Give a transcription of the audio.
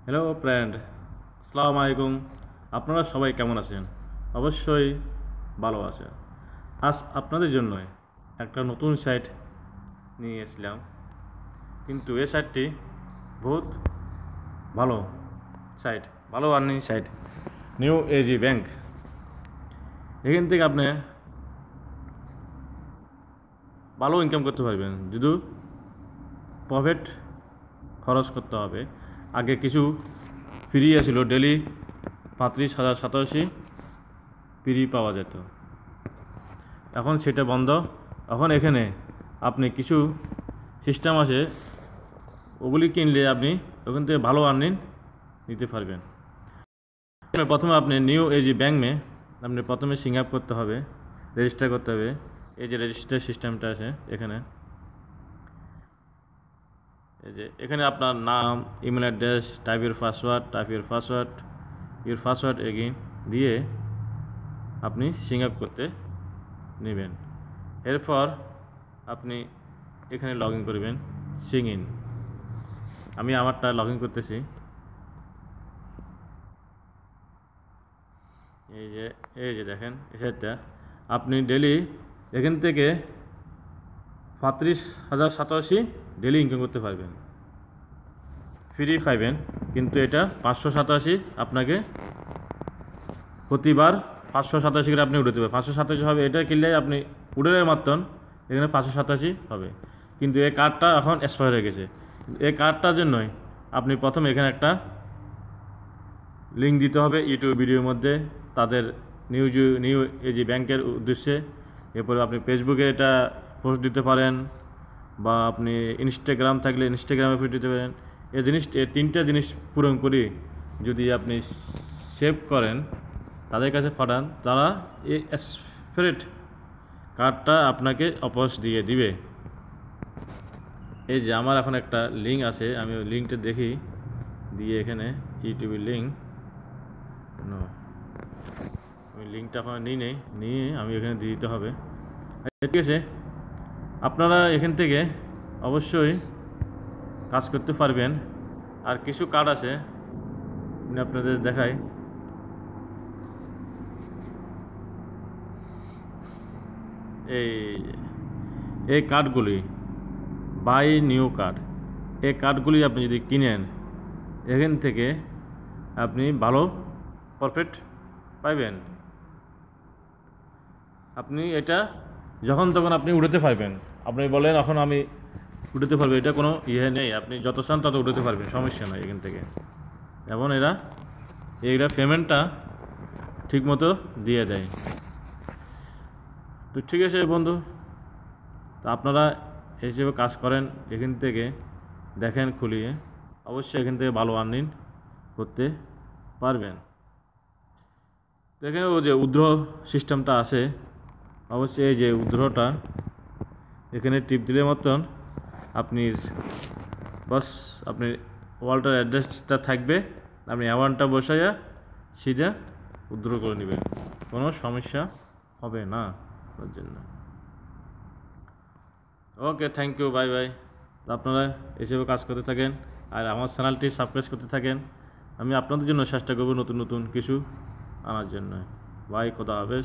Hello friend, আসসালামু আলাইকুম। আপনারা সবাই কেমন আছেন? অবশ্যই ভালো আছেন। আজ আপনাদের জন্য একটা নতুন সাইট নিয়ে এসেছিলাম, কিন্তু এই সাইটটি বহুত ভালো সাইট, ভালো earning site, new age bank. এখান থেকে আপনি ভালো ইনকাম করতে পারবেন, যদি প্রফিট খরচ করতে হবে। আগে কিছু ফ্রি আছিল, ডেলি 35,087 ফ্রি পাওয়া যেত, এখন সেটা বন্ধ। এখন এখানে আপনি কিছু সিস্টেম আছে, ওগুলি কিনলে আপনি ওখান থেকে ভালো আর্নিং নিতে পারবেন। প্রথমে আপনি নিউ এজি ব্যাংক আপনি প্রথমে সিং আপ করতে হবে, রেজিস্টার করতে হবে। এই যে রেজিস্টার সিস্টেমটা আছে এখানে, এই যে এখানে আপনার নাম, email address, type your password again দিয়ে আপনি সিং আপ করতে নেবেন। এরপর আপনি এখানে লগ ইন করবেন, সিং ইন। আমি আমারটা লগ ইন করতেছি। এই যে দেখেন এই সাইটটা, আপনি ডেলি এখান থেকে 35,087 ডেলি ইনকাম করতে পারবেন, ফ্রি পাইবেন। কিন্তু এটা 587 আপনাকে প্রতিবার 587 করে আপনি উঠাতে হবে। 587 হবে, এটা কিনলে আপনি উড়ের মাত্র এখানে 587 হবে। কিন্তু এই কার্ডটা এখন এক্সপায়ার হয়ে গেছে। এই কার্ডটার জন্যই আপনি প্রথমে এখানে একটা লিঙ্ক দিতে হবে ইউটিউব ভিডিওর মধ্যে, তাদের নিউ এজি ব্যাংকের উদ্দেশ্যে। এরপরে আপনি ফেসবুকে এটা পোস্ট দিতে পারেন, বা আপনি ইনস্টাগ্রাম থাকলে ইনস্টাগ্রামে পোস্ট দিতে পারেন। এই তিনটা জিনিস পূরণ করি যদি আপনি সেভ করেন, তাদের কাছে পাঠান, তারা এই এক্সপায়ার্ড কার্ডটা আপনাকে অপস দিয়ে দিবে। এই যে আমার এখন একটা লিঙ্ক আছে, আমি ওই লিঙ্কটা দেখি দিয়ে এখানে ইউটিউবের লিঙ্ক আমি লিঙ্কটা এখন নিয়ে আমি এখানে দিয়ে দিতে হবে। ঠিক আছে, আপনারা এখান থেকে অবশ্যই কাজ করতে পারবেন। আর কিছু কার্ড আছে, আমি আপনাদের দেখাই। এই কার্ডগুলি বাই নিউ কার্ড, এই কার্ডগুলি আপনি যদি কিনেন, এখান থেকে আপনি ভালো প্রফিট পাইবেন। আপনি এটা যখন তখন আপনি উঠাতে পারবেন। আপনি বলেন এখন আমি উঠাতে পারবেন, এটা কোনো নেই, আপনি যত চান তত উঠাতে পারবেন, সমস্যা নয় এখান থেকে। এবং এরা পেমেন্টটা ঠিকমতো দিয়ে দেয়। তো ঠিক আছে বন্ধু, তো আপনারা হিসেবে কাজ করেন, এখান থেকে দেখেন খুলিয়ে, অবশ্যই এখান থেকে ভালো আর্নিং করতে পারবেন। দেখেন ও যে উইথড্র সিস্টেমটা আছে, অবশ্যই এই যে উইথড্রটা এখানে টিপ দিলে মতন আপনি বাস আপনি ওয়ালেটের অ্যাড্রেসটা থাকবে, আপনি অ্যামাউন্টটা বসাইয়া সিধা উইথড্র করে নেবেন, কোনো সমস্যা হবে না ওর জন্য। ওকে, থ্যাংক ইউ, বাই বাই। আপনারা এসবে কাজ করতে থাকেন আর আমার চ্যানেলটি সাবস্ক্রাইব করতে থাকেন। আমি আপনাদের জন্য চেষ্টা করব নতুন নতুন কিছু আনার জন্য। বাই, খোদা হাফেজ।